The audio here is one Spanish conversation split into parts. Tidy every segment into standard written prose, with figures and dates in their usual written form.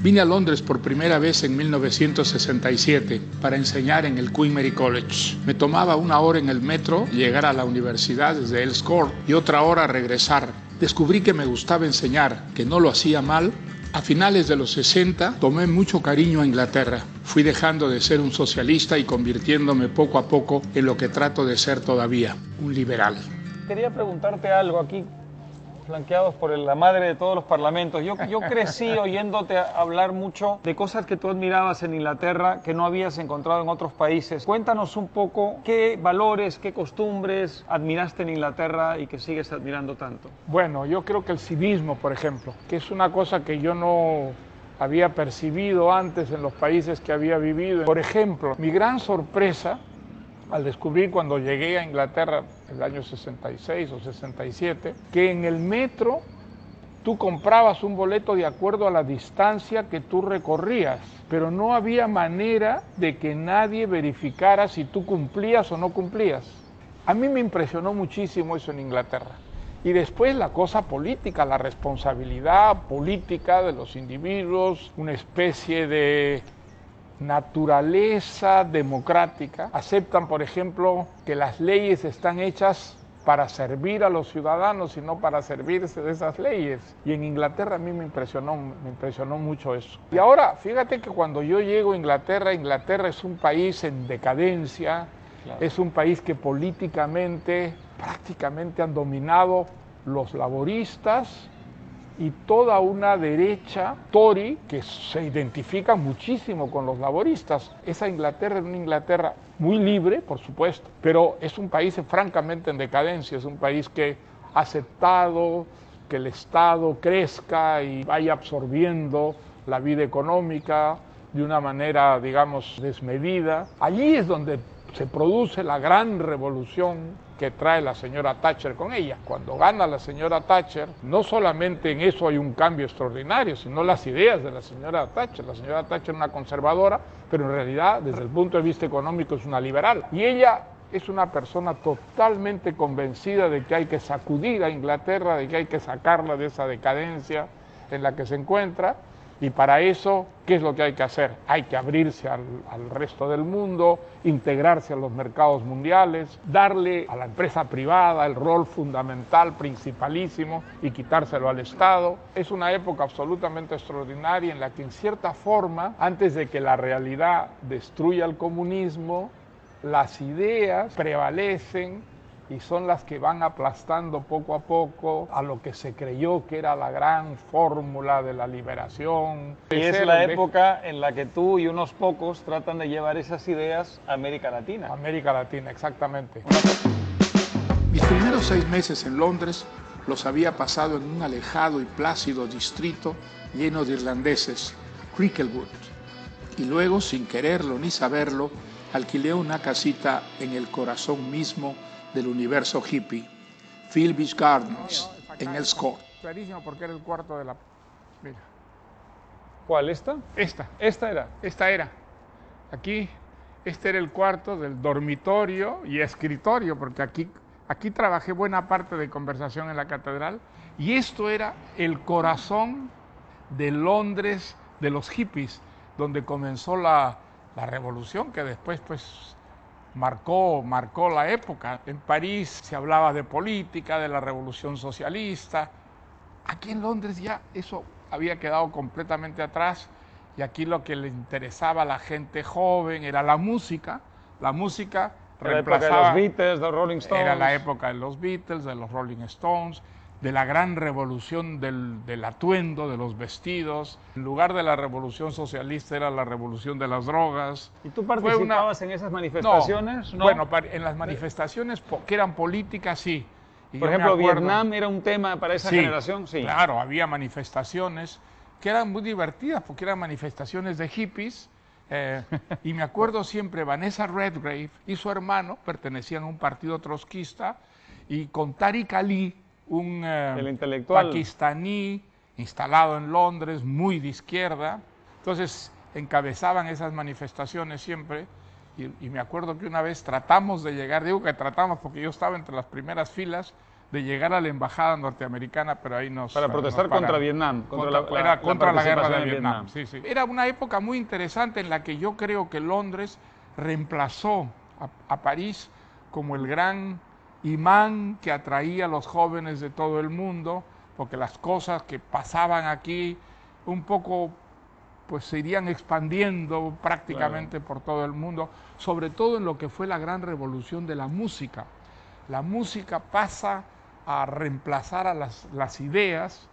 Vine a Londres por primera vez en 1967 para enseñar en el Queen Mary College. Me tomaba 1 hora en el metro llegar a la universidad desde Earls Court y otra hora regresar. Descubrí que me gustaba enseñar, que no lo hacía mal. A finales de los 60 tomé mucho cariño a Inglaterra. Fui dejando de ser un socialista y convirtiéndome poco a poco en lo que trato de ser todavía, un liberal. Quería preguntarte algo aquí, flanqueados por la madre de todos los parlamentos. Yo crecí oyéndote hablar mucho de cosas que tú admirabas en Inglaterra que no habías encontrado en otros países. Cuéntanos un poco qué valores, qué costumbres admiraste en Inglaterra y que sigues admirando tanto. Bueno, yo creo que el civismo, por ejemplo, que es una cosa que yo no había percibido antes en los países que había vivido. Por ejemplo, mi gran sorpresa al descubrir cuando llegué a Inglaterra en el año 66 o 67, que en el metro tú comprabas un boleto de acuerdo a la distancia que tú recorrías, pero no había manera de que nadie verificara si tú cumplías o no cumplías. A mí me impresionó muchísimo eso en Inglaterra. Y después la cosa política, la responsabilidad política de los individuos, una especie de naturaleza democrática. Aceptan, por ejemplo, que las leyes están hechas para servir a los ciudadanos y no para servirse de esas leyes. Y en Inglaterra a mí me impresionó mucho eso. Y ahora, fíjate que cuando yo llego a Inglaterra, Inglaterra es un país en decadencia, claro. Es un país que políticamente prácticamente han dominado los laboristas y toda una derecha Tory que se identifica muchísimo con los laboristas. Esa Inglaterra es una Inglaterra muy libre, por supuesto, pero es un país francamente en decadencia, es un país que ha aceptado que el Estado crezca y vaya absorbiendo la vida económica de una manera, digamos, desmedida. Allí es donde se produce la gran revolución que trae la señora Thatcher con ella. Cuando gana la señora Thatcher, no solamente en eso hay un cambio extraordinario, sino las ideas de la señora Thatcher. La señora Thatcher es una conservadora, pero en realidad, desde el punto de vista económico, es una liberal. Y ella es una persona totalmente convencida de que hay que sacudir a Inglaterra, de que hay que sacarla de esa decadencia en la que se encuentra. Y para eso, ¿qué es lo que hay que hacer? Hay que abrirse al resto del mundo, integrarse a los mercados mundiales, darle a la empresa privada el rol fundamental, principalísimo, y quitárselo al Estado. Es una época absolutamente extraordinaria en la que, en cierta forma, antes de que la realidad destruya el comunismo, las ideas prevalecen y son las que van aplastando poco a poco a lo que se creyó que era la gran fórmula de la liberación. Y es la época en la que tú y unos pocos tratan de llevar esas ideas a América Latina. América Latina, exactamente. Mis primeros 6 meses en Londres los había pasado en un alejado y plácido distrito lleno de irlandeses, Cricklewood. Y luego, sin quererlo ni saberlo, alquilé una casita en el corazón mismo del universo hippie, Philbys Gardens, en Earls Court. Clarísimo, porque era el cuarto de la... Mira. ¿Cuál, esta? Esta. ¿Esta era? Esta era. Aquí, este era el cuarto del dormitorio y escritorio, porque aquí trabajé buena parte de conversación en la catedral, y esto era el corazón de Londres, de los hippies, donde comenzó la revolución que después, pues, marcó la época. En París se hablaba de política, de la revolución socialista. Aquí en Londres ya eso había quedado completamente atrás, y aquí lo que le interesaba a la gente joven era la música. La música reemplazaba... Era la época de los Beatles, de los Rolling Stones. Era la época de los Beatles, de los Rolling Stones, de la gran revolución del atuendo, de los vestidos. En lugar de la revolución socialista era la revolución de las drogas. ¿Y tú participabas en esas manifestaciones? No. Bueno, en las manifestaciones que eran políticas, sí. Y por ejemplo, Vietnam era un tema para esa generación, sí. Claro, había manifestaciones que eran muy divertidas porque eran manifestaciones de hippies. Y me acuerdo siempre, Vanessa Redgrave y su hermano pertenecían a un partido trotskista, y con Tariq Ali, un pakistaní instalado en Londres, muy de izquierda. Entonces encabezaban esas manifestaciones siempre, y me acuerdo que una vez tratamos de llegar, digo que tratamos porque yo estaba entre las primeras filas, de llegar a la embajada norteamericana, pero ahí nos... Para protestar contra Vietnam. Era contra la guerra de Vietnam. Vietnam. Sí, sí. Era una época muy interesante en la que yo creo que Londres reemplazó a París como el gran imán que atraía a los jóvenes de todo el mundo, porque las cosas que pasaban aquí un poco pues se irían expandiendo prácticamente por todo el mundo, sobre todo en lo que fue la gran revolución de la música. La música pasa a reemplazar a las ideas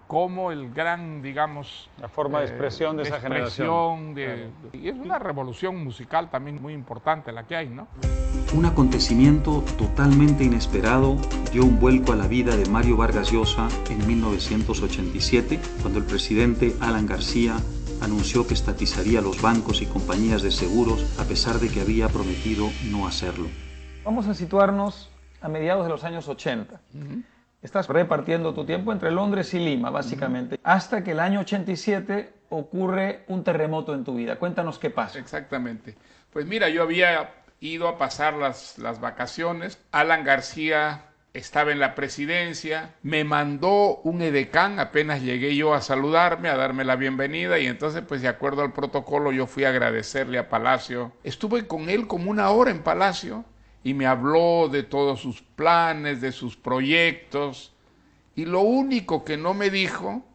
como el gran, digamos... La forma de expresión de esa generación. Y es una revolución musical también muy importante la que hay, ¿no? Un acontecimiento totalmente inesperado dio un vuelco a la vida de Mario Vargas Llosa en 1987, cuando el presidente Alan García anunció que estatizaría los bancos y compañías de seguros a pesar de que había prometido no hacerlo. Vamos a situarnos a mediados de los años 80. Estás repartiendo tu tiempo entre Londres y Lima, básicamente, hasta que el año 87 ocurre un terremoto en tu vida. Cuéntanos qué pasa. Exactamente. Pues mira, yo había ido a pasar las vacaciones. Alan García estaba en la presidencia, me mandó un edecán, apenas llegué yo a saludarme, a darme la bienvenida, y entonces pues de acuerdo al protocolo yo fui a agradecerle a Palacio. Estuve con él como una hora en Palacio y me habló de todos sus planes, de sus proyectos, y lo único que no me dijo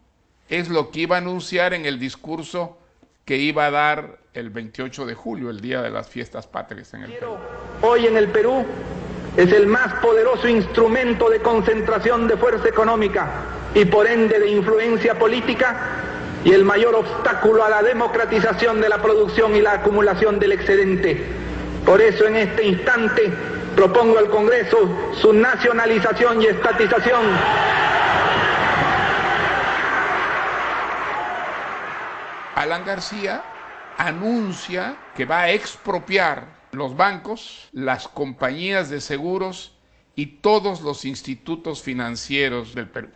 es lo que iba a anunciar en el discurso que iba a dar el 28 de julio, el día de las fiestas patrias en el Perú. Hoy en el Perú es el más poderoso instrumento de concentración de fuerza económica y por ende de influencia política y el mayor obstáculo a la democratización de la producción y la acumulación del excedente. Por eso en este instante propongo al Congreso su nacionalización y estatización. Alan García anuncia que va a expropiar los bancos, las compañías de seguros y todos los institutos financieros del Perú.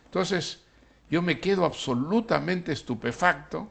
Entonces, yo me quedo absolutamente estupefacto.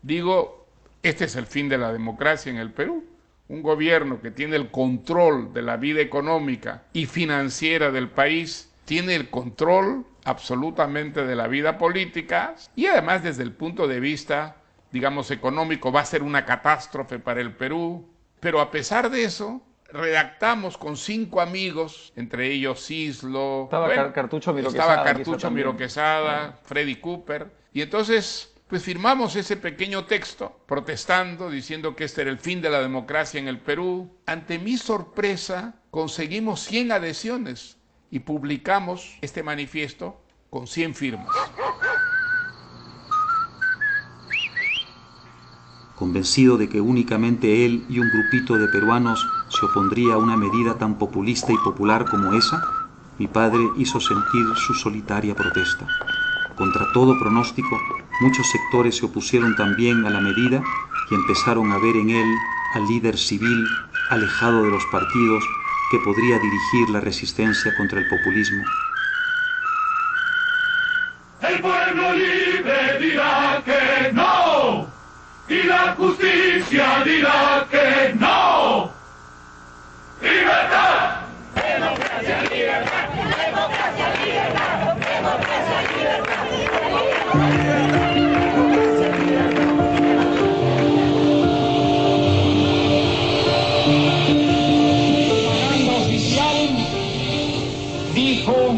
Digo, este es el fin de la democracia en el Perú. Un gobierno que tiene el control de la vida económica y financiera del país, tiene el control absolutamente de la vida política y además desde el punto de vista, digamos, económico, va a ser una catástrofe para el Perú. Pero a pesar de eso, redactamos con 5 amigos, entre ellos Cislo, Cartucho Miro Quesada, estaba Cartucho Miro Quesada, Freddy Cooper, y entonces pues firmamos ese pequeño texto protestando, diciendo que este era el fin de la democracia en el Perú. Ante mi sorpresa, conseguimos 100 adhesiones y publicamos este manifiesto con 100 firmas. Convencido de que únicamente él y un grupito de peruanos se opondría a una medida tan populista y popular como esa, mi padre hizo sentir su solitaria protesta. Contra todo pronóstico, muchos sectores se opusieron también a la medida y empezaron a ver en él al líder civil alejado de los partidos que podría dirigir la resistencia contra el populismo. El pueblo libre dirá que no, y la justicia dirá que no. ¡Libertad! ¡Democracia, libertad! ¡Democracia, libertad! ¡Democracia, libertad! Dijo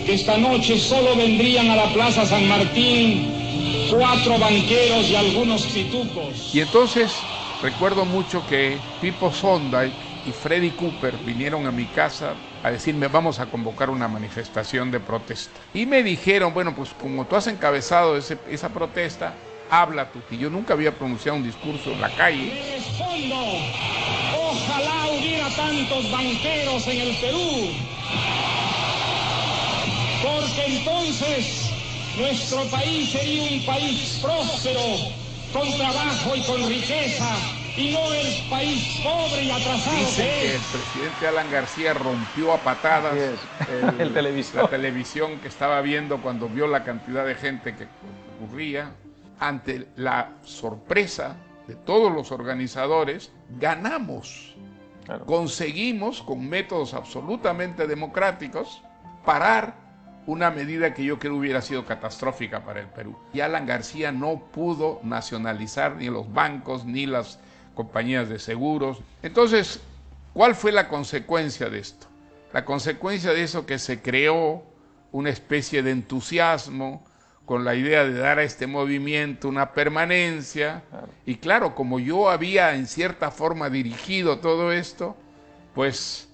que esta noche solo vendrían a la Plaza San Martín 4 banqueros y algunos pitucos. Y entonces recuerdo mucho que Pipo Sondheim y Freddy Cooper vinieron a mi casa a decirme, vamos a convocar una manifestación de protesta. Y me dijeron, bueno, pues como tú has encabezado esa protesta, habla tú. Y yo nunca había pronunciado un discurso en la calle. Le respondo, ojalá hubiera tantos banqueros en el Perú, porque entonces nuestro país sería un país próspero, con trabajo y con riqueza, y no el país pobre y atrasado. Dicen que el presidente Alan García rompió a patadas el televisor. la televisión que estaba viendo cuando vio la cantidad de gente que ocurría. Ante la sorpresa de todos los organizadores, ganamos. Claro. Conseguimos, con métodos absolutamente democráticos, parar una medida que yo creo hubiera sido catastrófica para el Perú. Y Alan García no pudo nacionalizar ni los bancos ni las compañías de seguros. Entonces, ¿cuál fue la consecuencia de esto? La consecuencia de eso que se creó una especie de entusiasmo con la idea de dar a este movimiento una permanencia. Y claro, como yo había en cierta forma dirigido todo esto, pues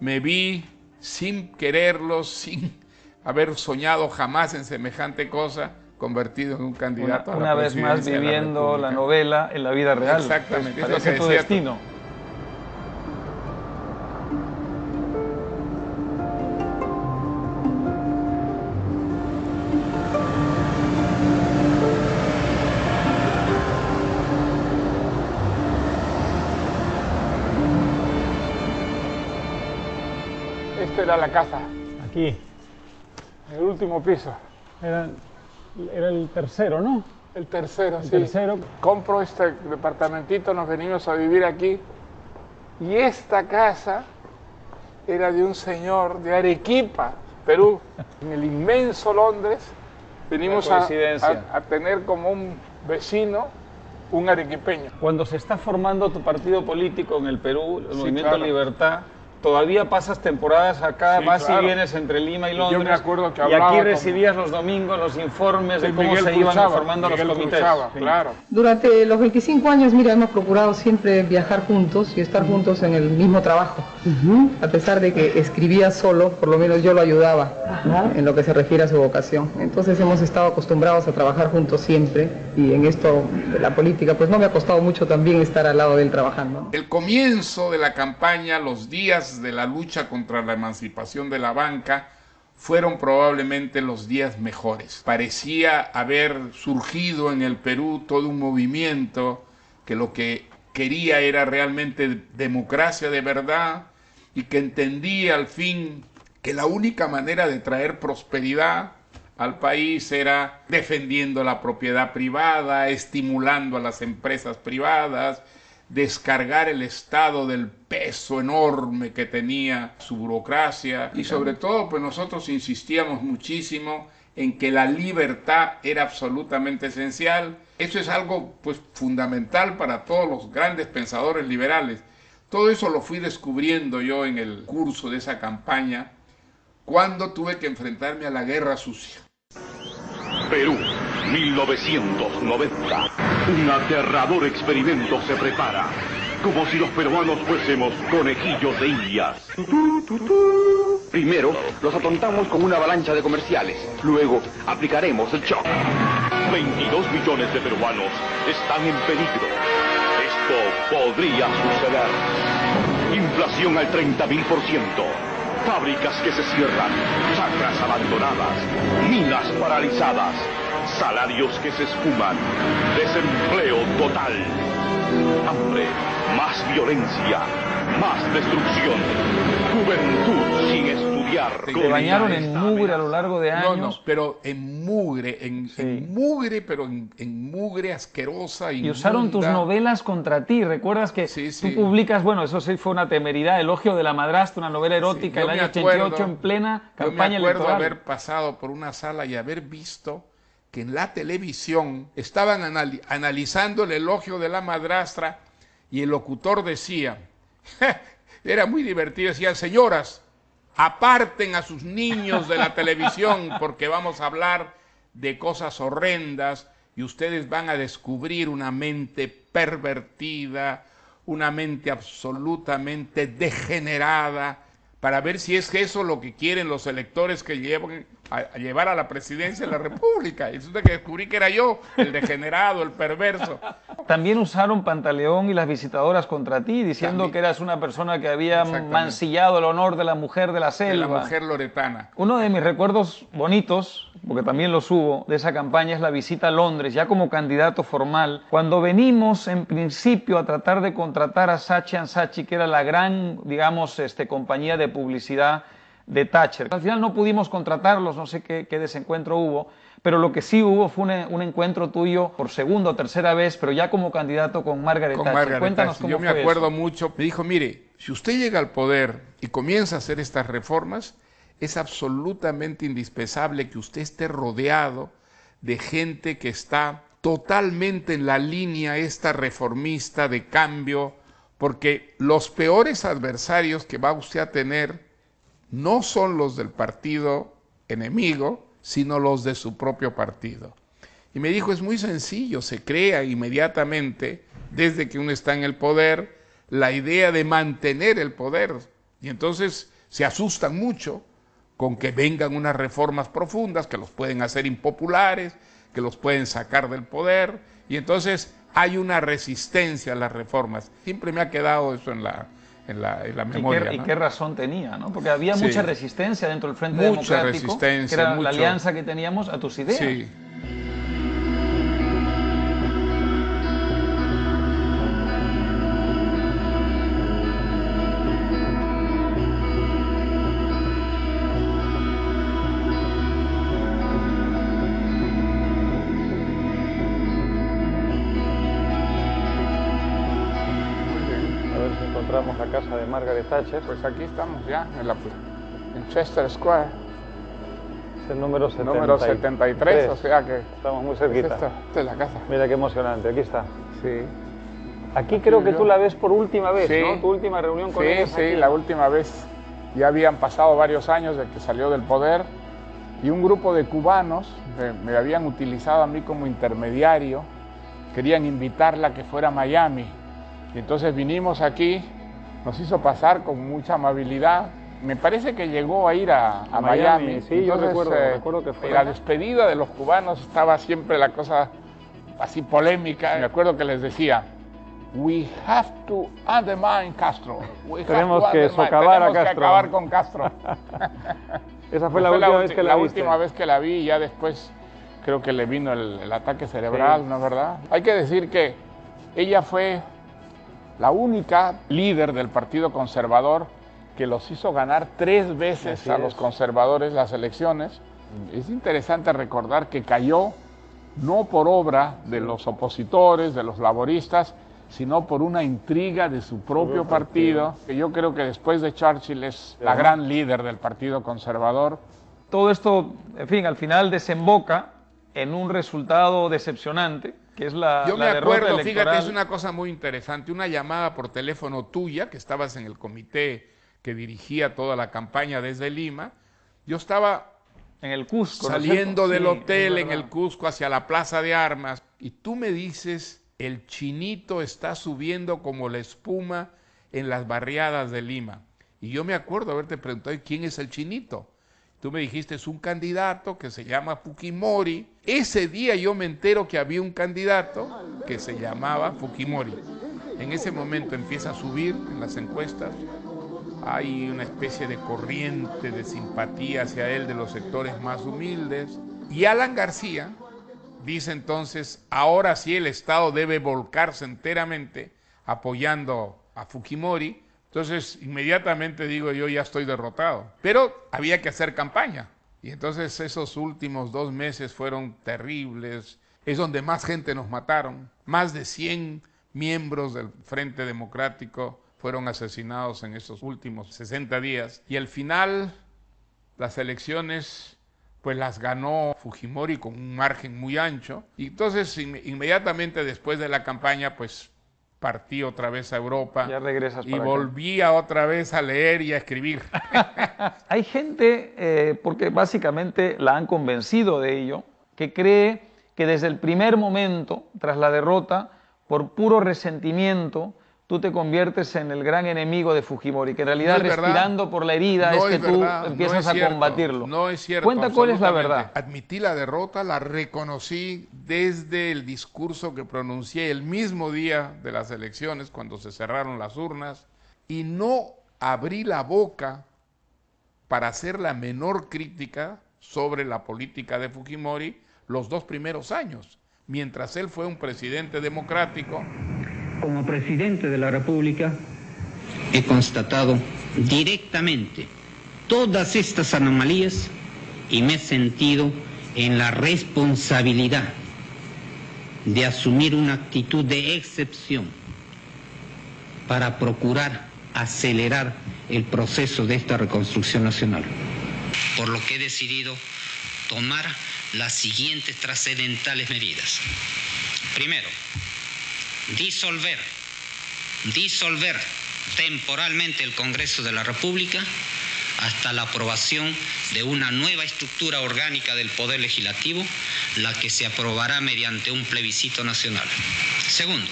me vi sin quererlo, sin haber soñado jamás en semejante cosa, convertido en un candidato a la una vez más presidencia de la viviendo la República. novela en la vida real. Exactamente, Pues es lo parece que tu decía destino. Esta era la casa, Aquí. el último piso, Era el tercero, ¿no? el tercero, sí. tercero. Compro este departamentito, nos venimos a vivir aquí. Y esta casa era de un señor de Arequipa, Perú. En el inmenso Londres venimos Una coincidencia. a tener como un vecino un arequipeño. Cuando se está formando tu partido político en el Perú, el Sí, Movimiento claro. Libertad, todavía pasas temporadas acá, Sí, vas claro. y vienes entre Lima y Yo Londres. me acuerdo que y hablaba aquí con- recibías los domingos los informes de Sí, cómo Miguel se iban Cruchaba, formando Miguel los comités. Cruchaba, Sí. claro. Durante los 25 años, mira, hemos procurado siempre viajar juntos y estar juntos en el mismo trabajo. A pesar de que escribía solo, por lo menos yo lo ayudaba en lo que se refiere a su vocación. Entonces hemos estado acostumbrados a trabajar juntos siempre y en esto de la política, pues no me ha costado mucho también estar al lado de él trabajando. El comienzo de la campaña, los días de la lucha contra la emancipación de la banca, fueron probablemente los días mejores. Parecía haber surgido en el Perú todo un movimiento que lo que quería era realmente democracia de verdad y que entendía al fin que la única manera de traer prosperidad al país era defendiendo la propiedad privada, estimulando a las empresas privadas, descargar el Estado del peso enorme que tenía su burocracia y sobre todo pues nosotros insistíamos muchísimo en que la libertad era absolutamente esencial. Eso es algo pues fundamental para todos los grandes pensadores liberales. Todo eso lo fui descubriendo yo en el curso de esa campaña cuando tuve que enfrentarme a la guerra sucia. Perú, 1990. Un aterrador experimento se prepara, como si los peruanos fuésemos conejillos de indias. Primero, los atontamos con una avalancha de comerciales. Luego, aplicaremos el shock. 22 millones de peruanos están en peligro. Esto podría suceder. Inflación al 30.000%. Fábricas que se cierran, chacras abandonadas, minas paralizadas, salarios que se esfuman, desempleo total, hambre, más violencia, más destrucción, juventud sin estudiar. Te bañaron en mugre a lo largo de años. No, pero en mugre, en mugre, pero en mugre asquerosa. Y usaron tus novelas contra ti. ¿Recuerdas que Sí, sí. tú publicas, bueno, eso sí fue una temeridad, Elogio de la madrastra, una novela erótica Sí, del yo año me acuerdo, 88 en plena Yo me campaña acuerdo electoral? haber pasado por una sala y haber visto que en la televisión estaban analizando el Elogio de la madrastra y el locutor decía, era muy divertido, decían, señoras, aparten a sus niños de la televisión porque vamos a hablar de cosas horrendas y ustedes van a descubrir una mente pervertida, una mente absolutamente degenerada, para ver si es eso lo que quieren los electores que llevan a llevar a la presidencia de la República. Y resulta que descubrí que era yo, el degenerado, el perverso. También usaron Pantaleón y las visitadoras contra ti, diciendo También. que eras una persona que había Exactamente. mancillado el honor de la mujer de la De selva. la mujer loretana. Uno de mis recuerdos bonitos, porque también los hubo, de esa campaña es la visita a Londres, ya como candidato formal, cuando venimos en principio a tratar de contratar a Saatchi & Saatchi, que era la gran, digamos, compañía de publicidad de Thatcher. Al final no pudimos contratarlos, no sé qué desencuentro hubo, pero lo que sí hubo fue un encuentro tuyo por segunda o tercera vez, pero ya como candidato con Margaret Con Thatcher. Margaret Cuéntanos Thatcher. cómo Yo me fue acuerdo eso. mucho. Me dijo, mire, si usted llega al poder y comienza a hacer estas reformas, es absolutamente indispensable que usted esté rodeado de gente que está totalmente en la línea esta reformista de cambio, porque los peores adversarios que va usted a tener no son los del partido enemigo, sino los de su propio partido. Y me dijo, es muy sencillo, se crea inmediatamente, desde que uno está en el poder, la idea de mantener el poder. Y entonces se asustan mucho con que vengan unas reformas profundas que los pueden hacer impopulares, que los pueden sacar del poder, y entonces hay una resistencia a las reformas. Siempre me ha quedado eso en la memoria. ¿Y qué razón tenía? ¿No? Porque había mucha resistencia dentro del Frente Democrático, que era la alianza que teníamos a tus ideas. Sí. Encontramos la casa de Margaret Thatcher. Pues aquí estamos ya, en Chester Square. Es el número 73, o sea que... Estamos muy cerquita. Esta es la casa. Mira qué emocionante, aquí está. Sí. Aquí creo que tú la ves por última vez, sí, ¿no? Tu última reunión con ella. Sí, la última vez. Ya habían pasado varios años de que salió del poder y un grupo de cubanos me habían utilizado a mí como intermediario. Querían invitarla a que fuera a Miami. Y entonces vinimos aquí, nos hizo pasar con mucha amabilidad. Me parece que llegó a ir a Miami. Sí, entonces, yo recuerdo que fue. La despedida de los cubanos estaba siempre la cosa así polémica. Me acuerdo que les decía, we have to undermine Castro. Tenemos que socavar a Castro. Tenemos que acabar con Castro. Esa fue la última vez que la viste. última vez que la vi, y ya después creo que le vino el ataque cerebral, sí. ¿No es verdad? Hay que decir que ella fue la única líder del Partido Conservador que los hizo ganar 3 veces a los conservadores las elecciones. Es interesante recordar que cayó no por obra de los opositores, de los laboristas, sino por una intriga de su propio partido, que yo creo que después de Churchill es la gran líder del Partido Conservador. Todo esto, en fin, al final desemboca en un resultado decepcionante, que es la derrota electoral. Yo me acuerdo, fíjate, es una cosa muy interesante, una llamada por teléfono tuya, que estabas en el comité que dirigía toda la campaña desde Lima. Yo estaba en el Cusco, saliendo del hotel en el Cusco hacia la Plaza de Armas, y tú me dices, el Chinito está subiendo como la espuma en las barriadas de Lima. Y yo me acuerdo haberte preguntado, ¿quién es el Chinito? Tú me dijiste, es un candidato que se llama Fujimori. Ese día yo me entero que había un candidato que se llamaba Fujimori. En ese momento empieza a subir en las encuestas. Hay una especie de corriente de simpatía hacia él de los sectores más humildes. Y Alan García dice entonces, ahora sí el Estado debe volcarse enteramente apoyando a Fujimori. Entonces, inmediatamente digo, yo ya estoy derrotado. Pero había que hacer campaña. Y entonces esos últimos 2 meses fueron terribles. Es donde más gente nos mataron. Más de 100 miembros del Frente Democrático fueron asesinados en esos últimos 60 días. Y al final, las elecciones, pues las ganó Fujimori con un margen muy ancho. Y entonces, inmediatamente después de la campaña, pues partí otra vez a Europa. Ya regresas y volví otra vez a leer y a escribir. Hay gente, porque básicamente la han convencido de ello, que cree que desde el primer momento, tras la derrota, por puro resentimiento, tú te conviertes en el gran enemigo de Fujimori, que en realidad respirando por la herida es que tú empiezas a combatirlo. No es cierto. Cuenta cuál es la verdad. Admití la derrota, la reconocí desde el discurso que pronuncié el mismo día de las elecciones, cuando se cerraron las urnas, y no abrí la boca para hacer la menor crítica sobre la política de Fujimori los 2 primeros años, mientras él fue un presidente democrático. Como presidente de la República, he constatado directamente todas estas anomalías y me he sentido en la responsabilidad de asumir una actitud de excepción para procurar acelerar el proceso de esta reconstrucción nacional. Por lo que he decidido tomar las siguientes trascendentales medidas. Primero, disolver temporalmente el Congreso de la República hasta la aprobación de una nueva estructura orgánica del Poder Legislativo, la que se aprobará mediante un plebiscito nacional. Segundo,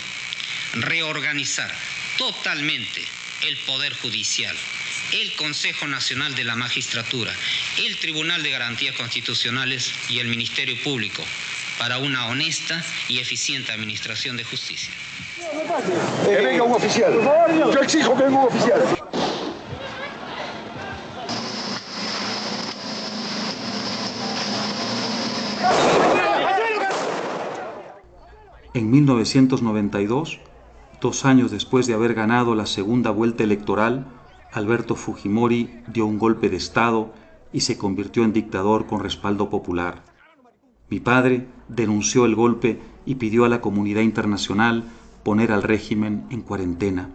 reorganizar totalmente el Poder Judicial, el Consejo Nacional de la Magistratura, el Tribunal de Garantías Constitucionales y el Ministerio Público para una honesta y eficiente administración de justicia. Que venga un oficial. Yo exijo que venga un oficial. En 1992, 2 años después de haber ganado la segunda vuelta electoral, Alberto Fujimori dio un golpe de Estado y se convirtió en dictador con respaldo popular. Mi padre denunció el golpe y pidió a la comunidad internacional poner al régimen en cuarentena.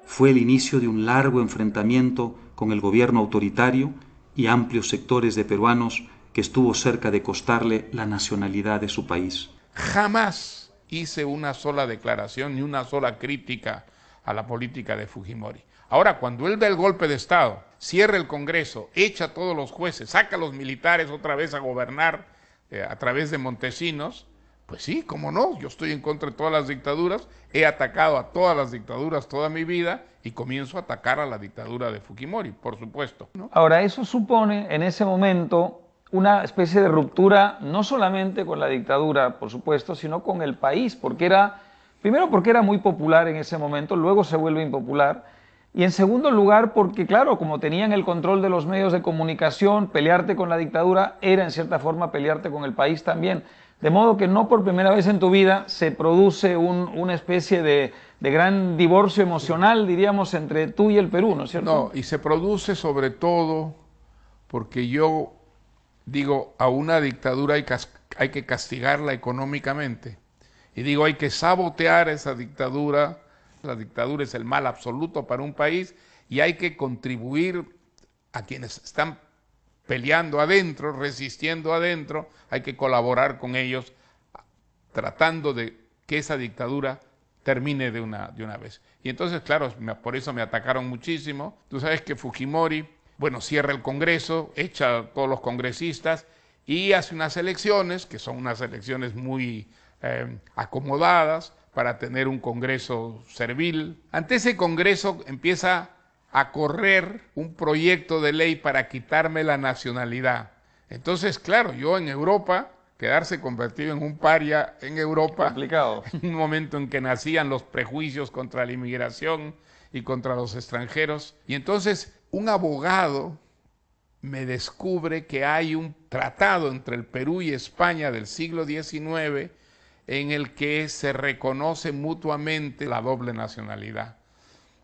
Fue el inicio de un largo enfrentamiento con el gobierno autoritario y amplios sectores de peruanos que estuvo cerca de costarle la nacionalidad de su país. Jamás hice una sola declaración ni una sola crítica a la política de Fujimori. Ahora, cuando él da el golpe de Estado, cierra el Congreso, echa a todos los jueces, saca a los militares otra vez a gobernar a través de Montesinos, pues sí, cómo no, yo estoy en contra de todas las dictaduras, he atacado a todas las dictaduras toda mi vida y comienzo a atacar a la dictadura de Fujimori, por supuesto, ¿no? Ahora, eso supone en ese momento una especie de ruptura, no solamente con la dictadura, por supuesto, sino con el país, primero porque era muy popular en ese momento, luego se vuelve impopular, y en segundo lugar porque, claro, como tenían el control de los medios de comunicación, pelearte con la dictadura era en cierta forma pelearte con el país también. De modo que no por primera vez en tu vida se produce una especie de gran divorcio emocional, diríamos, entre tú y el Perú, ¿no es cierto? No, y se produce sobre todo porque yo digo, a una dictadura hay que castigarla económicamente. Y digo, hay que sabotear esa dictadura. La dictadura es el mal absoluto para un país y hay que contribuir a quienes están peleando adentro, resistiendo adentro, hay que colaborar con ellos tratando de que esa dictadura termine de una vez. Y entonces, claro, por eso me atacaron muchísimo. Tú sabes que Fujimori, bueno, cierra el Congreso, echa a todos los congresistas y hace unas elecciones, que son unas elecciones muy acomodadas, para tener un Congreso servil. Ante ese Congreso empieza a correr un proyecto de ley para quitarme la nacionalidad. Entonces, claro, yo en Europa, quedarse convertido en un paria en Europa, complicado. En un momento en que nacían los prejuicios contra la inmigración y contra los extranjeros. Y entonces un abogado me descubre que hay un tratado entre el Perú y España del siglo XIX en el que se reconoce mutuamente la doble nacionalidad.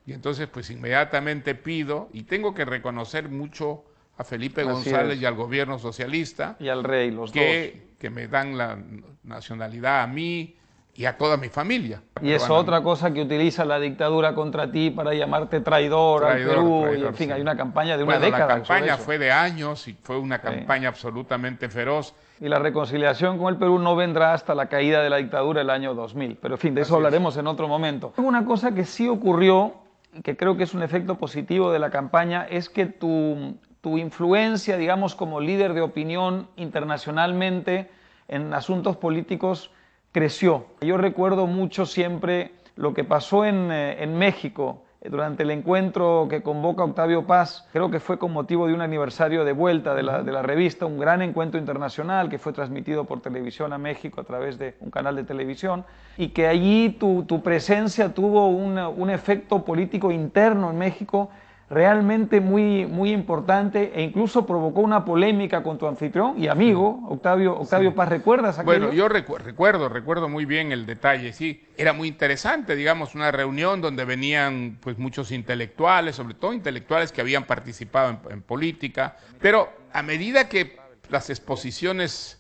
Y entonces pues inmediatamente pido, y tengo que reconocer mucho a Felipe González y al gobierno socialista, y al rey, los dos, que me dan la nacionalidad a mí y a toda mi familia. Y es otra cosa que utiliza la dictadura contra ti para llamarte traidor al Perú, y en fin, sí. Hay una campaña de una década. La campaña fue de años y fue una campaña absolutamente feroz. Y la reconciliación con el Perú no vendrá hasta la caída de la dictadura el año 2000, pero en fin, de eso hablaremos en otro momento. Una cosa que sí ocurrió, que creo que es un efecto positivo de la campaña, es que tu influencia, digamos, como líder de opinión internacionalmente en asuntos políticos creció. Yo recuerdo mucho siempre lo que pasó en México durante el encuentro que convoca Octavio Paz, creo que fue con motivo de un aniversario de vuelta de la revista, un gran encuentro internacional que fue transmitido por televisión a México a través de un canal de televisión, y que allí tu presencia tuvo un efecto político interno en México realmente muy, muy importante, e incluso provocó una polémica con tu anfitrión y amigo, Octavio Paz. ¿Recuerdas aquello? Bueno, yo recuerdo muy bien el detalle, sí. Era muy interesante, digamos, una reunión donde venían pues muchos intelectuales, sobre todo intelectuales que habían participado en política, pero a medida que las exposiciones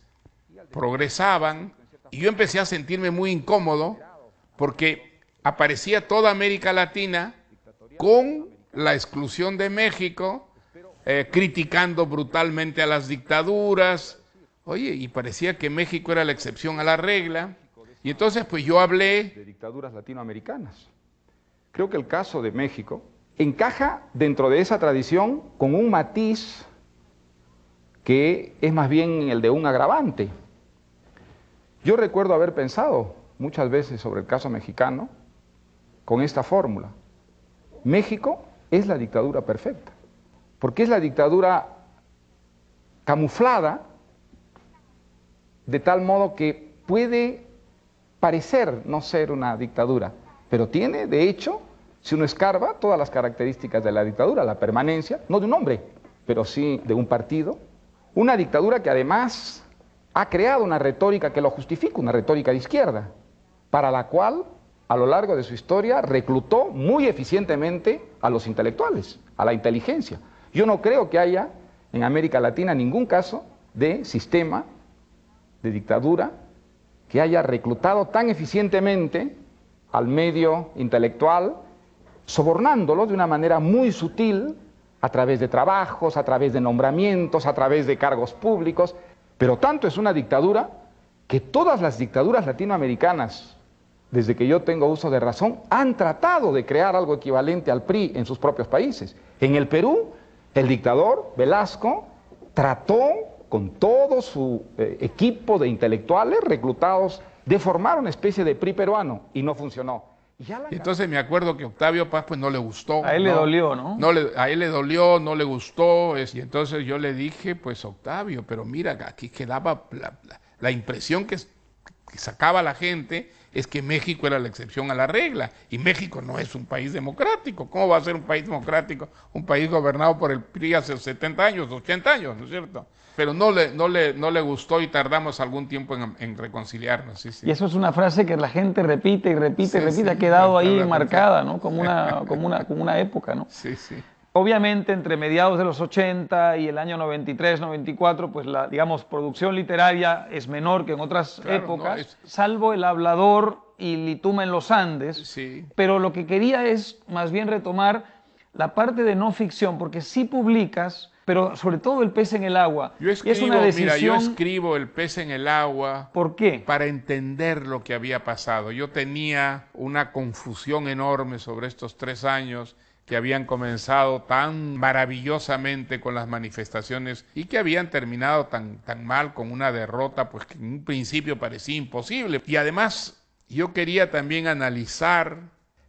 progresaban, y yo empecé a sentirme muy incómodo, porque aparecía toda América Latina con la exclusión de México, criticando brutalmente a las dictaduras. Oye, y parecía que México era la excepción a la regla. Y entonces pues yo hablé de dictaduras latinoamericanas. Creo que el caso de México encaja dentro de esa tradición con un matiz que es más bien el de un agravante. Yo recuerdo haber pensado muchas veces sobre el caso mexicano con esta fórmula. México es la dictadura perfecta, porque es la dictadura camuflada de tal modo que puede parecer no ser una dictadura, pero tiene, de hecho, si uno escarba, todas las características de la dictadura, la permanencia, no de un hombre, pero sí de un partido, una dictadura que además ha creado una retórica que lo justifica, una retórica de izquierda, para la cual, a lo largo de su historia, reclutó muy eficientemente a los intelectuales, a la inteligencia. Yo no creo que haya en América Latina ningún caso de sistema de dictadura que haya reclutado tan eficientemente al medio intelectual, sobornándolo de una manera muy sutil, a través de trabajos, a través de nombramientos, a través de cargos públicos, pero tanto es una dictadura que todas las dictaduras latinoamericanas, desde que yo tengo uso de razón, han tratado de crear algo equivalente al PRI en sus propios países. En el Perú, el dictador Velasco trató con todo su equipo de intelectuales reclutados de formar una especie de PRI peruano y no funcionó. Y entonces me acuerdo que Octavio Paz pues no le gustó. A él le dolió, ¿no? A él le dolió, no le gustó. Y entonces yo le dije, pues Octavio, pero mira, aquí quedaba la impresión que sacaba la gente es que México era la excepción a la regla. Y México no es un país democrático. ¿Cómo va a ser un país democrático? Un país gobernado por el PRI hace 70 años, 80 años, ¿no es cierto? Pero no le gustó y tardamos algún tiempo en reconciliarnos. Sí, sí. Y eso es una frase que la gente repite y repite y repite, ha quedado ahí marcada, ¿no? Como una época, ¿no? Sí, sí. Obviamente, entre mediados de los 80 y el año 93, 94, pues la, digamos, producción literaria es menor que en otras épocas, salvo El Hablador y Lituma en los Andes. Sí. Pero lo que quería es más bien retomar la parte de no ficción, porque sí publicas, pero sobre todo El pez en el agua. Yo escribo El pez en el agua. ¿Por qué? Para entender lo que había pasado. Yo tenía una confusión enorme sobre estos 3 años que habían comenzado tan maravillosamente con las manifestaciones y que habían terminado tan mal con una derrota, pues que en un principio parecía imposible. Y además yo quería también analizar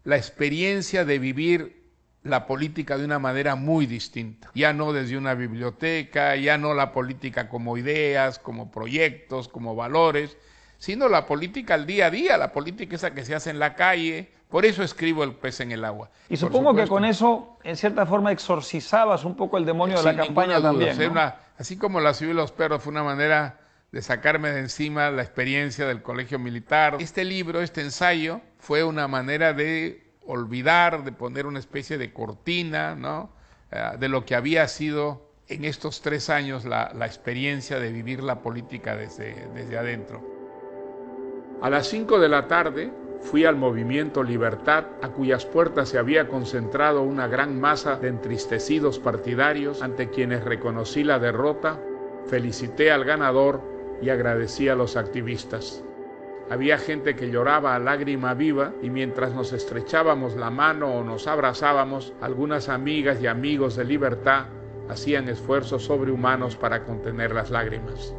la experiencia de vivir la política de una manera muy distinta, ya no desde una biblioteca, ya no la política como ideas, como proyectos, como valores, sino la política al día a día, la política esa que se hace en la calle. Por eso escribo El pez en el agua. Y supongo que con eso, en cierta forma, exorcizabas un poco el demonio de la campaña también, ¿no? Así como La ciudad y los perros fue una manera de sacarme de encima la experiencia del colegio militar. Este libro, este ensayo, fue una manera de olvidar, de poner una especie de cortina, ¿no? De lo que había sido en estos 3 años la experiencia de vivir la política desde adentro. A las 5 de la tarde fui al Movimiento Libertad, a cuyas puertas se había concentrado una gran masa de entristecidos partidarios ante quienes reconocí la derrota, felicité al ganador y agradecí a los activistas. Había gente que lloraba a lágrima viva y mientras nos estrechábamos la mano o nos abrazábamos, algunas amigas y amigos de Libertad hacían esfuerzos sobrehumanos para contener las lágrimas.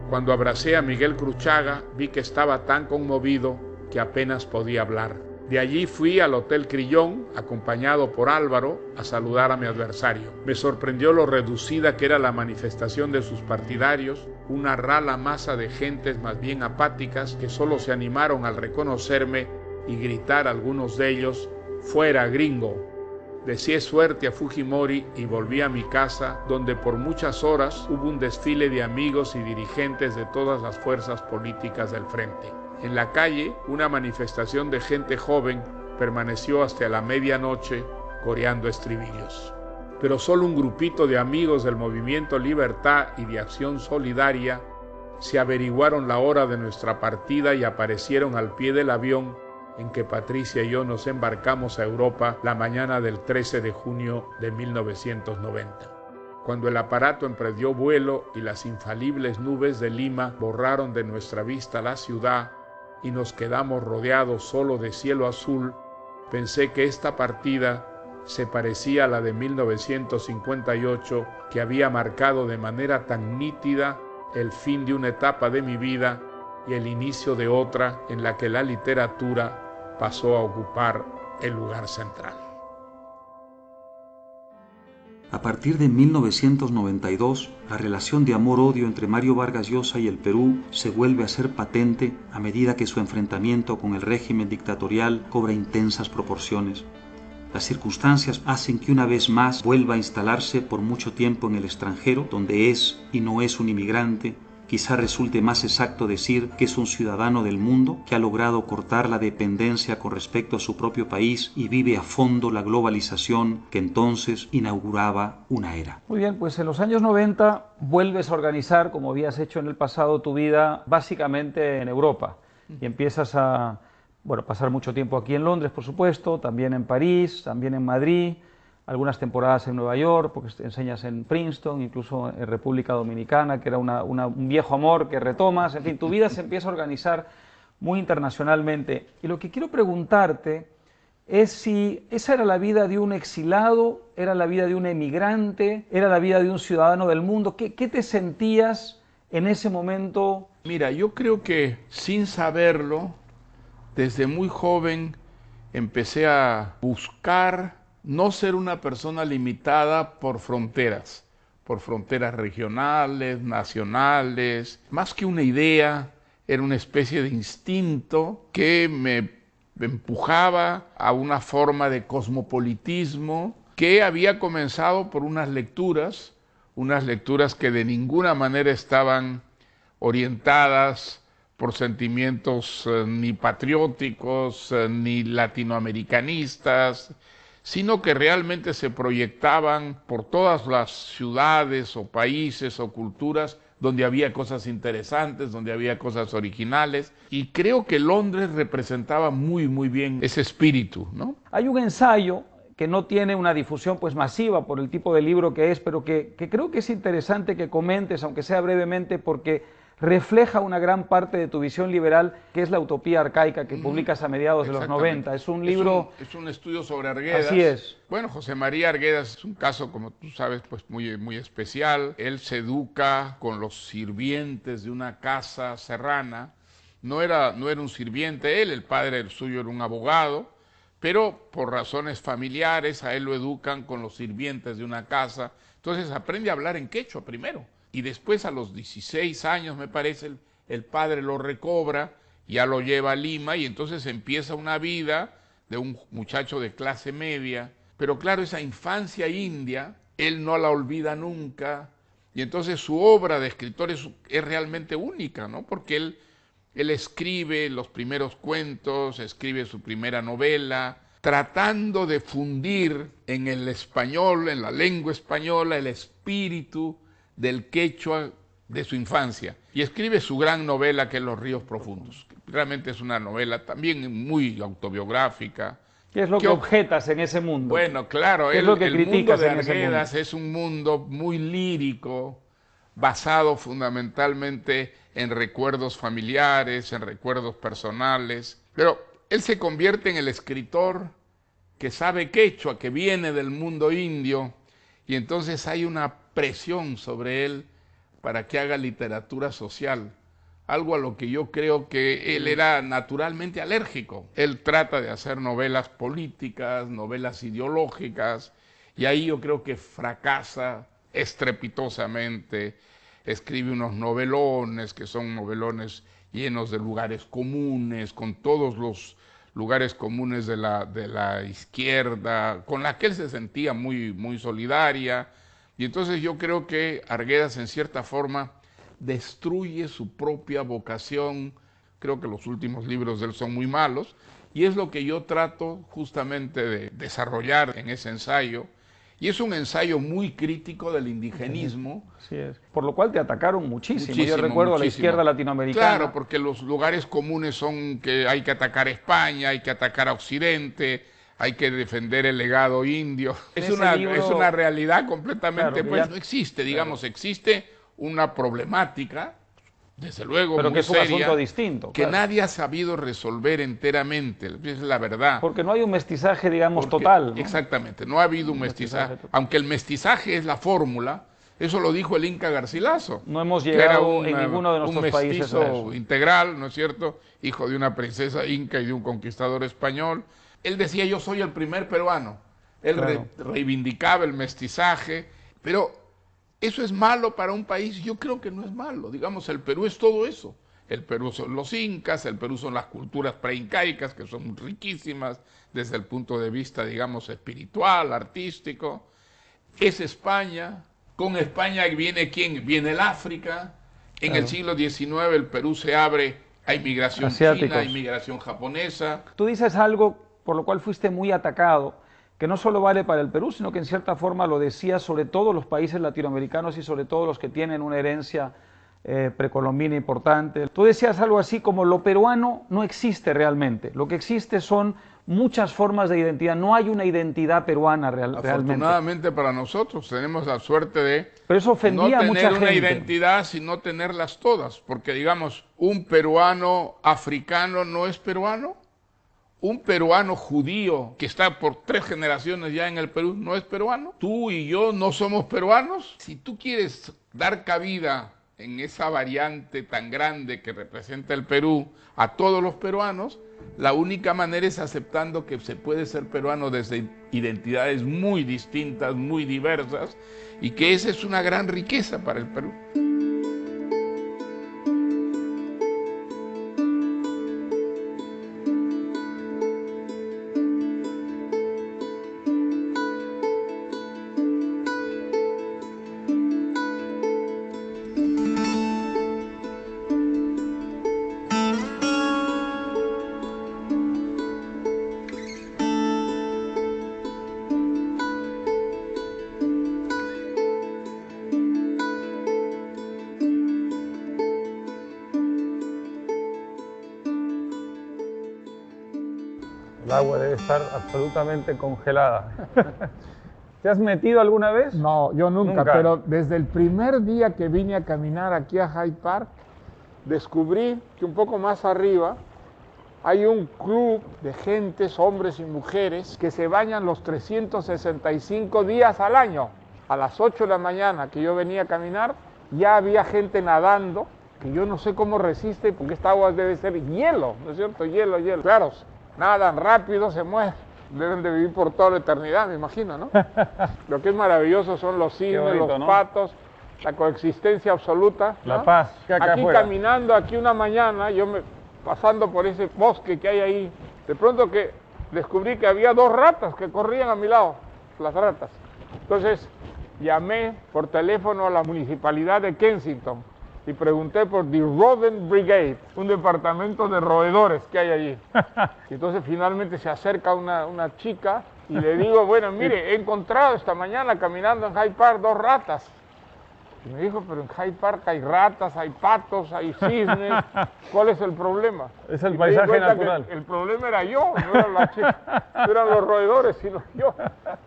Cuando abracé a Miguel Cruchaga, vi que estaba tan conmovido que apenas podía hablar. De allí fui al Hotel Crillón, acompañado por Álvaro, a saludar a mi adversario. Me sorprendió lo reducida que era la manifestación de sus partidarios, una rala masa de gentes más bien apáticas que solo se animaron al reconocerme y gritar algunos de ellos, «¡Fuera, gringo!». Deseé suerte a Fujimori y volví a mi casa, donde por muchas horas hubo un desfile de amigos y dirigentes de todas las fuerzas políticas del frente. En la calle, una manifestación de gente joven permaneció hasta la medianoche coreando estribillos. Pero solo un grupito de amigos del Movimiento Libertad y de Acción Solidaria se averiguaron la hora de nuestra partida y aparecieron al pie del avión en que Patricia y yo nos embarcamos a Europa la mañana del 13 de junio de 1990. Cuando el aparato emprendió vuelo y las infalibles nubes de Lima borraron de nuestra vista la ciudad y nos quedamos rodeados solo de cielo azul, pensé que esta partida se parecía a la de 1958, que había marcado de manera tan nítida el fin de una etapa de mi vida y el inicio de otra en la que la literatura pasó a ocupar el lugar central. A partir de 1992, la relación de amor-odio entre Mario Vargas Llosa y el Perú se vuelve a ser patente a medida que su enfrentamiento con el régimen dictatorial cobra intensas proporciones. Las circunstancias hacen que una vez más vuelva a instalarse por mucho tiempo en el extranjero, donde es y no es un inmigrante. Quizá resulte más exacto decir que es un ciudadano del mundo que ha logrado cortar la dependencia con respecto a su propio país y vive a fondo la globalización que entonces inauguraba una era. Muy bien, pues en los años 90 vuelves a organizar, como habías hecho en el pasado, tu vida básicamente en Europa y empiezas a pasar mucho tiempo aquí en Londres, por supuesto, también en París, también en Madrid, algunas temporadas en Nueva York, porque enseñas en Princeton, incluso en República Dominicana, que era un viejo amor que retomas. En fin, tu vida se empieza a organizar muy internacionalmente. Y lo que quiero preguntarte es si esa era la vida de un exilado, era la vida de un emigrante, era la vida de un ciudadano del mundo. ¿Qué te sentías en ese momento? Mira, yo creo que sin saberlo, desde muy joven empecé a buscar no ser una persona limitada por fronteras regionales, nacionales. Más que una idea, era una especie de instinto que me empujaba a una forma de cosmopolitismo que había comenzado por unas lecturas que de ninguna manera estaban orientadas por sentimientos ni patrióticos, ni latinoamericanistas, sino que realmente se proyectaban por todas las ciudades o países o culturas donde había cosas interesantes, donde había cosas originales, y creo que Londres representaba muy bien ese espíritu, ¿no? Hay un ensayo que no tiene una difusión pues masiva por el tipo de libro que es, pero que creo que es interesante que comentes, aunque sea brevemente, porque refleja una gran parte de tu visión liberal, que es La utopía arcaica, que publicas a mediados de los 90. Es un libro... Es un estudio sobre Arguedas. Así es. Bueno, José María Arguedas es un caso, como tú sabes, pues muy especial. Él se educa con los sirvientes de una casa serrana. No era un sirviente él, el padre suyo era un abogado, pero por razones familiares a él lo educan con los sirvientes de una casa. Entonces aprende a hablar en quechua primero. Y después a los 16 años, me parece, el padre lo recobra, ya lo lleva a Lima y entonces empieza una vida de un muchacho de clase media. Pero claro, esa infancia india, él no la olvida nunca. Y entonces su obra de escritor es realmente única, ¿no? Porque él escribe los primeros cuentos, escribe su primera novela, tratando de fundir en el español, en la lengua española, el espíritu del quechua de su infancia, y escribe su gran novela, que es Los ríos profundos. Realmente es una novela también muy autobiográfica. ¿Qué es lo que objetas en ese mundo? Bueno, claro, el mundo de Arguedas es un mundo muy lírico, basado fundamentalmente en recuerdos familiares, en recuerdos personales, pero él se convierte en el escritor que sabe quechua, que viene del mundo indio, y entonces hay una presión sobre él para que haga literatura social, algo a lo que yo creo que él era naturalmente alérgico. Él trata de hacer novelas políticas, novelas ideológicas, y ahí yo creo que fracasa estrepitosamente. Escribe unos novelones que son novelones llenos de lugares comunes, con todos los lugares comunes de la izquierda, con la que él se sentía muy solidaria. Y entonces yo creo que Arguedas, en cierta forma, destruye su propia vocación. Creo que los últimos libros de él son muy malos, y es lo que yo trato justamente de desarrollar en ese ensayo, Y es un ensayo muy crítico del indigenismo. Así es. Por lo cual te atacaron muchísimo. Yo recuerdo a la izquierda latinoamericana. Claro, porque los lugares comunes son que hay que atacar a España, hay que atacar a Occidente, hay que defender el legado indio. Es una realidad completamente, pues no existe, digamos, existe una problemática, desde luego, pero muy que es un seria, asunto distinto. Que nadie ha sabido resolver enteramente, es la verdad. Porque no hay un mestizaje, digamos, total, ¿no? Exactamente, no ha habido un mestizaje. Aunque el mestizaje es la fórmula, eso lo dijo el Inca Garcilaso. No hemos llegado en ninguno de nuestros países a eso. Integral, ¿no es cierto? Hijo de una princesa inca y de un conquistador español. Él decía, yo soy el primer peruano. Él reivindicaba el mestizaje, pero ¿eso es malo para un país? Yo creo que no es malo. Digamos, el Perú es todo eso. El Perú son los incas, el Perú son las culturas preincaicas, que son riquísimas desde el punto de vista, digamos, espiritual, artístico. Es España. Con España viene ¿quién? Viene el África. En el siglo XIX el Perú se abre a inmigración china, a inmigración japonesa. Tú dices algo por lo cual fuiste muy atacado, que no solo vale para el Perú, sino que en cierta forma lo decía sobre todos los países latinoamericanos y sobre todo los que tienen una herencia precolombina importante. Tú decías algo así como lo peruano no existe realmente, lo que existe son muchas formas de identidad, no hay una identidad peruana realmente. Afortunadamente para nosotros tenemos la suerte de pero eso ofendía no a mucha tener una gente. identidad, sino tenerlas todas, porque digamos, un peruano africano no es peruano. Un peruano judío que está por 3 generaciones ya en el Perú no es peruano. Tú y yo no somos peruanos. Si tú quieres dar cabida en esa variante tan grande que representa el Perú a todos los peruanos, la única manera es aceptando que se puede ser peruano desde identidades muy distintas, muy diversas, y que esa es una gran riqueza para el Perú. El agua debe estar absolutamente congelada. ¿Te has metido alguna vez? No, yo nunca, pero desde el primer día que vine a caminar aquí a Hyde Park, descubrí que un poco más arriba hay un club de gentes, hombres y mujeres, que se bañan los 365 días al año. A las 8 de la mañana que yo venía a caminar, ya había gente nadando, que yo no sé cómo resiste, porque esta agua debe ser hielo, ¿no es cierto? Hielo, hielo. Claro, nadan rápido, se mueven. Deben de vivir por toda la eternidad, me imagino, ¿no? Lo que es maravilloso son los cisnes, bonito, los patos, la coexistencia absoluta, ¿no? La paz. Aquí caminando, aquí una mañana, pasando por ese bosque que hay ahí, de pronto que descubrí que había 2 ratas que corrían a mi lado, las ratas. Entonces llamé por teléfono a la municipalidad de Kensington y pregunté por The Rodent Brigade, un departamento de roedores que hay allí. Y entonces finalmente se acerca una chica y le digo, bueno, mire, he encontrado esta mañana caminando en Hyde Park 2 ratas. Y me dijo, pero en Hyde Park hay ratas, hay patos, hay cisnes, ¿cuál es el problema? Es el paisaje natural. El problema era yo, no era la chica, no eran los roedores, sino yo.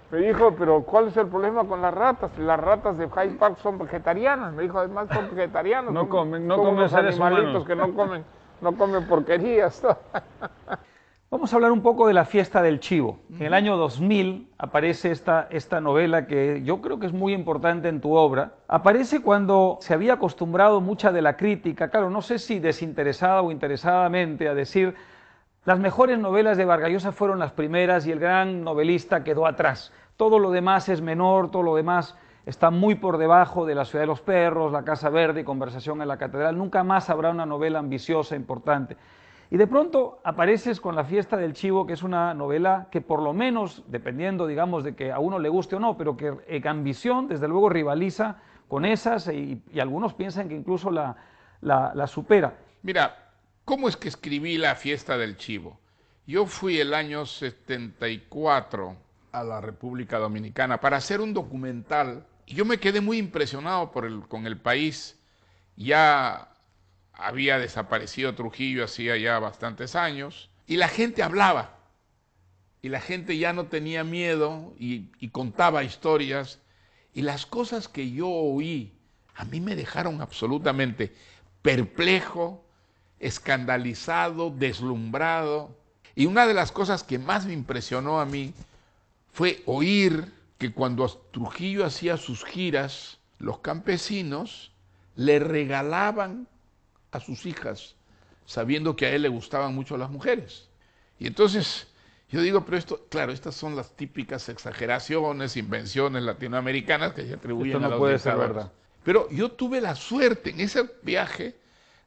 Me dijo, pero ¿cuál es el problema con las ratas? Las ratas de Hyde Park son vegetarianas. Me dijo, además son vegetarianos. No comen seres animalitos humanos que no comen porquerías. Vamos a hablar un poco de la fiesta del chivo. En el año 2000 aparece esta novela que yo creo que es muy importante en tu obra. Aparece cuando se había acostumbrado mucha de la crítica, claro, no sé si desinteresada o interesadamente, a decir las mejores novelas de Vargas Llosa fueron las primeras y el gran novelista quedó atrás. Todo lo demás es menor, todo lo demás está muy por debajo de La ciudad de los perros, La casa verde, Conversación en la catedral. Nunca más habrá una novela ambiciosa, importante. Y de pronto apareces con La fiesta del chivo, que es una novela que por lo menos, dependiendo, digamos, de que a uno le guste o no, pero que en ambición, desde luego, rivaliza con esas y algunos piensan que incluso la supera. Mira, ¿cómo es que escribí La fiesta del chivo? Yo fui el año 74 a la República Dominicana para hacer un documental. Y yo me quedé muy impresionado con el país. Ya había desaparecido Trujillo hacía ya bastantes años, y la gente hablaba, y la gente ya no tenía miedo, y contaba historias, y las cosas que yo oí, a mí me dejaron absolutamente perplejo, escandalizado, deslumbrado. Y una de las cosas que más me impresionó a mí fue oír que cuando Trujillo hacía sus giras, los campesinos le regalaban a sus hijas, sabiendo que a él le gustaban mucho las mujeres. Y entonces yo digo, pero esto, claro, estas son las típicas exageraciones, invenciones latinoamericanas que se atribuyen a los puede ser dictadores. verdad. Pero yo tuve la suerte en ese viaje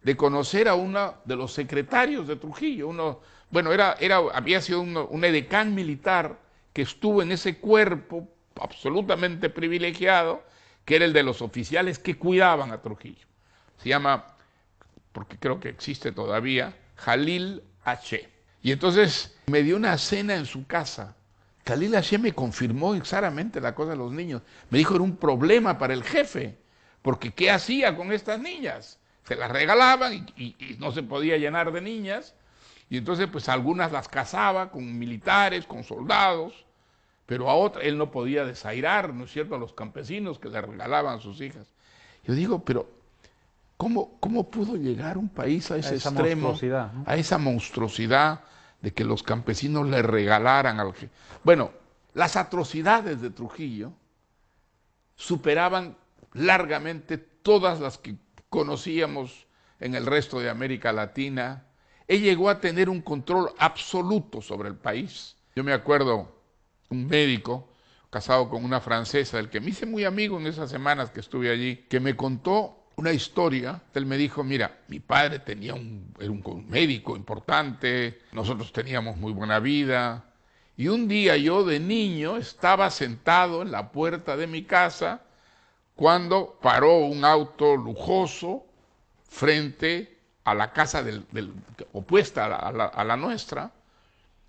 de conocer a uno de los secretarios de Trujillo. Había sido un edecán militar que estuvo en ese cuerpo absolutamente privilegiado, que era el de los oficiales que cuidaban a Trujillo. Se llama, porque creo que existe todavía, Jalil H. Y entonces me dio una cena en su casa. Jalil H. me confirmó exactamente la cosa de los niños. Me dijo, era un problema para el jefe, porque ¿qué hacía con estas niñas? Se las regalaban y no se podía llenar de niñas. Y entonces pues algunas las casaba con militares, con soldados, pero a otras él no podía desairar, ¿no es cierto?, a los campesinos que le regalaban a sus hijas. Yo digo, pero ¿cómo pudo llegar un país a ese extremo, monstruosidad, ¿no? a esa monstruosidad de que los campesinos le regalaran al jefe? Bueno, las atrocidades de Trujillo superaban largamente todas las que conocíamos en el resto de América Latina. Él llegó a tener un control absoluto sobre el país. Yo me acuerdo un médico casado con una francesa, del que me hice muy amigo en esas semanas que estuve allí, que me contó una historia. Él me dijo, mira, mi padre era un médico importante, nosotros teníamos muy buena vida, y un día yo de niño estaba sentado en la puerta de mi casa cuando paró un auto lujoso frente a la casa opuesta a la nuestra,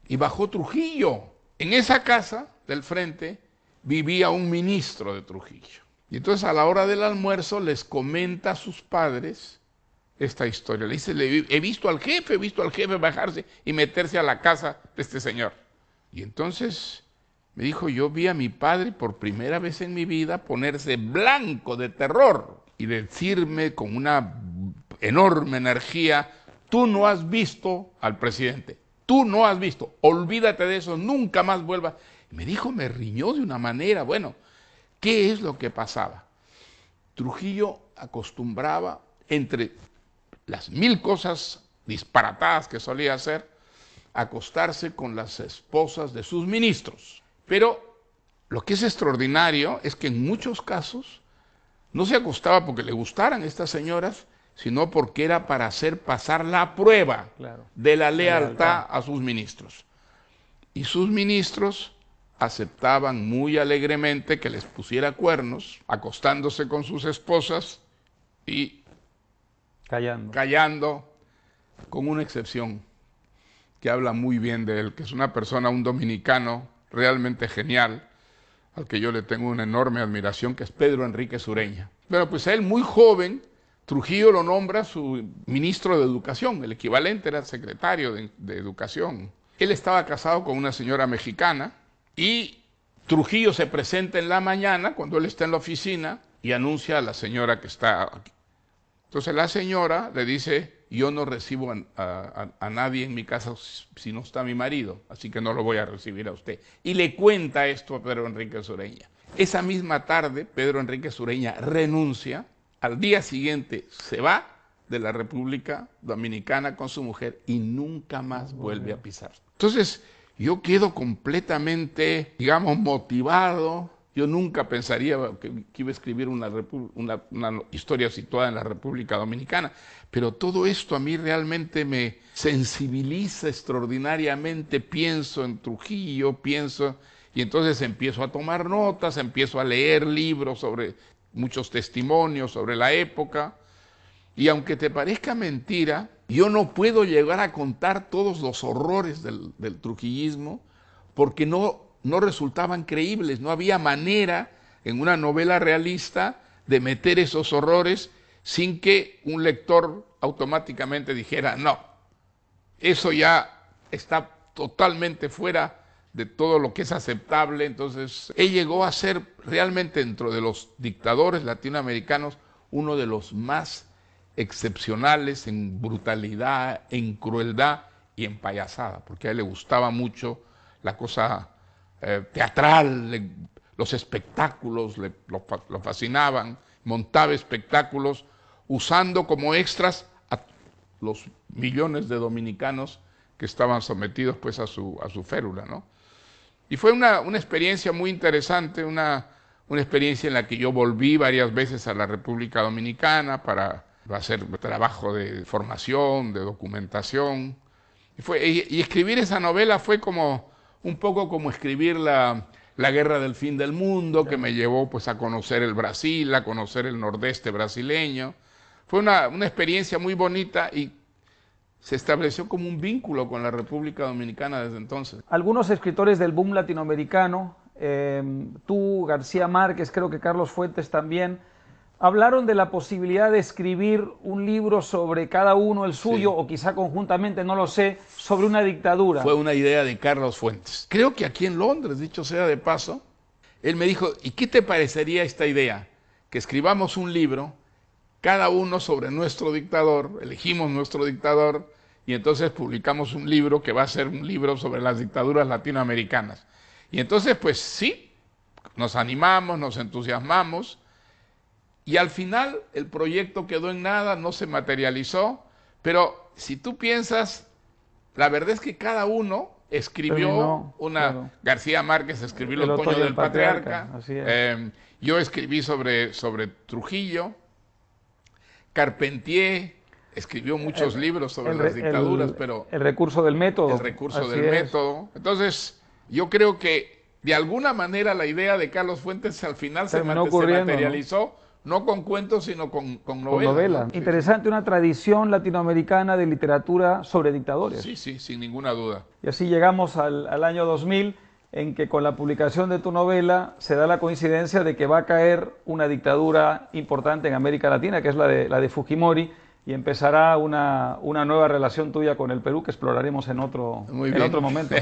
y bajó Trujillo. En esa casa del frente vivía un ministro de Trujillo. Y entonces a la hora del almuerzo les comenta a sus padres esta historia. Le dice, he visto al jefe bajarse y meterse a la casa de este señor. Y entonces me dijo, yo vi a mi padre por primera vez en mi vida ponerse blanco de terror y decirme con una enorme energía, tú no has visto al presidente, tú no has visto, olvídate de eso, nunca más vuelvas. Y me dijo, me riñó de una manera, bueno, ¿qué es lo que pasaba? Trujillo acostumbraba, entre las 1000 cosas disparatadas que solía hacer, acostarse con las esposas de sus ministros. Pero lo que es extraordinario es que en muchos casos no se acostaba porque le gustaran estas señoras, sino porque era para hacer pasar la prueba de la lealtad a sus ministros. Y sus ministros aceptaban muy alegremente que les pusiera cuernos, acostándose con sus esposas y callando, con una excepción que habla muy bien de él, que es una persona, un dominicano realmente genial, al que yo le tengo una enorme admiración, que es Pedro Enrique Sureña. Bueno, pues él, muy joven, Trujillo lo nombra su ministro de Educación, el equivalente era secretario de Educación. Él estaba casado con una señora mexicana y Trujillo se presenta en la mañana, cuando él está en la oficina, y anuncia a la señora que está aquí. Entonces la señora le dice, yo no recibo a nadie en mi casa si no está mi marido, así que no lo voy a recibir a usted. Y le cuenta esto a Pedro Enrique Sureña. Esa misma tarde, Pedro Enrique Sureña renuncia, al día siguiente se va de la República Dominicana con su mujer y nunca más vuelve a pisar. Entonces yo quedo completamente, digamos, motivado. Yo nunca pensaría que iba a escribir una historia situada en la República Dominicana, pero todo esto a mí realmente me sensibiliza extraordinariamente. Pienso en Trujillo, y entonces empiezo a tomar notas, empiezo a leer libros sobre muchos testimonios sobre la época, y aunque te parezca mentira, yo no puedo llegar a contar todos los horrores del trujillismo, porque no no resultaban creíbles, no había manera en una novela realista de meter esos horrores sin que un lector automáticamente dijera, no, eso ya está totalmente fuera de todo lo que es aceptable. Entonces, él llegó a ser realmente, dentro de los dictadores latinoamericanos, uno de los más excepcionales en brutalidad, en crueldad y en payasada, porque a él le gustaba mucho la cosa teatral, los espectáculos lo fascinaban, montaba espectáculos usando como extras a los millones de dominicanos que estaban sometidos pues a su férula, ¿no? Y fue una experiencia muy interesante, una experiencia en la que yo volví varias veces a la República Dominicana para hacer trabajo de formación, de documentación. Y escribir esa novela fue como un poco como escribir la Guerra del Fin del Mundo, que me llevó pues a conocer el Brasil, a conocer el nordeste brasileño. Fue una experiencia muy bonita y se estableció como un vínculo con la República Dominicana desde entonces. Algunos escritores del boom latinoamericano, tú, García Márquez, creo que Carlos Fuentes también, hablaron de la posibilidad de escribir un libro sobre cada uno el suyo, sí, o quizá conjuntamente, no lo sé, sobre una dictadura. Fue una idea de Carlos Fuentes. Creo que aquí en Londres, dicho sea de paso, él me dijo, ¿y qué te parecería esta idea? Que escribamos un libro, cada uno sobre nuestro dictador, elegimos nuestro dictador, y entonces publicamos un libro que va a ser un libro sobre las dictaduras latinoamericanas. Y entonces, pues sí, nos animamos, nos entusiasmamos, y al final el proyecto quedó en nada, no se materializó, pero si tú piensas, la verdad es que cada uno escribió claro. García Márquez escribió El otoño del patriarca, yo escribí sobre Trujillo, Carpentier escribió muchos libros sobre las dictaduras, pero... El recurso del método. El recurso del método. Entonces, yo creo que de alguna manera la idea de Carlos Fuentes al final se materializó, ¿no? No con cuentos, sino con novela. ¿No? Interesante, una tradición latinoamericana de literatura sobre dictadores. Sí, sí, sin ninguna duda. Y así llegamos al año 2000, en que con la publicación de tu novela se da la coincidencia de que va a caer una dictadura importante en América Latina, que es la de Fujimori, y empezará una nueva relación tuya con el Perú que exploraremos en otro momento.